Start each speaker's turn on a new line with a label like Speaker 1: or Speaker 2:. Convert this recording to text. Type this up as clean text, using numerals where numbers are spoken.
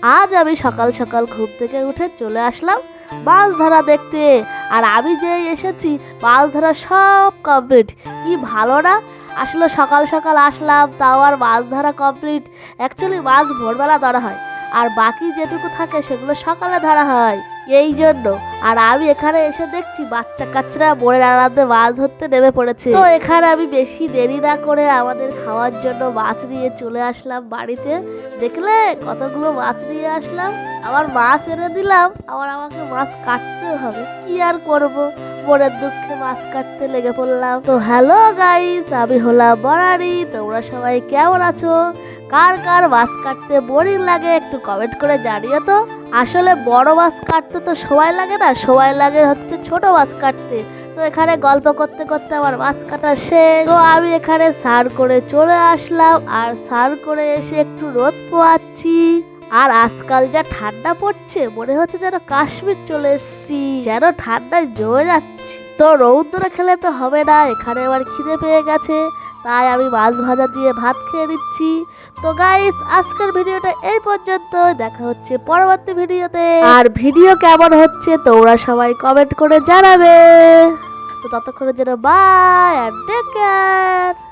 Speaker 1: আজ আমি সকাল সকাল ঘুম থেকে উঠে চলে আসলাম মাছ ধরা দেখতে। আর আমি যে এসেছি মাছ ধরা সব কমপ্লিট। কি ভালো না? আসলে সকাল সকাল আসলাম, তাও আর মাছ ধরা কমপ্লিট। অ্যাকচুয়ালি মাছ ভোরবেলা ধরা হয়, আর বাকি যেটুকু থাকে সেগুলো সকালে ধরা হয়, এই জন্য। আর আমি এখানে এসে দেখছি বাচ্চা কাচ্চারা মনের আনন্দে মাছ ধরতে নেমে পড়েছে। তো এখানে আমি বেশি দেরি না করে আমাদের খাওয়ার জন্য মাছ নিয়ে চলে আসলাম বাড়িতে। দেখলে কতগুলো মাছ নিয়ে আসলাম। আবার মাছ এনে দিলাম, আবার আমাকে মাছ কাটতেও হবে। কি আর করব, মনের দুঃখে মাছ কাটতে লেগে পড়লাম। তো হ্যালো গাইস, আমি হলাম বরারি। তোমরা সবাই কেমন আছো? কার কার মাছ কাটতে বোরিং লাগে একটু কমেন্ট করে জানিও তো। আসলে বড় মাছ কাটতে তো সময় লাগে না, সময় লাগে হচ্ছে ছোট মাছ কাটতে। তো এখানে গল্প করতে করতে আমার মাছ কাটা শেষ। তো আমি এখানে স্নান করে চলে আসলাম, আর স্নান করে এসে একটু রোদ পোয়াচ্ছি। আর আজকাল যা ঠান্ডা পড়ছে, মনে হচ্ছে যেন কাশ্মীর চলে এসেছি, যেন ঠান্ডায় জমে যাচ্ছি। তো রৌদ্র খেলে তো হবে না, এখানে আবার খিদে পেয়ে গেছে, তাই আমি মাছ ভাজা দিয়ে ভাত খেয়ে নিচ্ছি। তো গাইস, আজকের ভিডিওটা এই পর্যন্ত। দেখা হচ্ছে পরবর্তী ভিডিওতে। আর ভিডিও কেমন হচ্ছে তোমরা সবাই কমেন্ট করে জানাবে। তো ততক্ষণের জন্য বাই এন্ড টেক কেয়ার।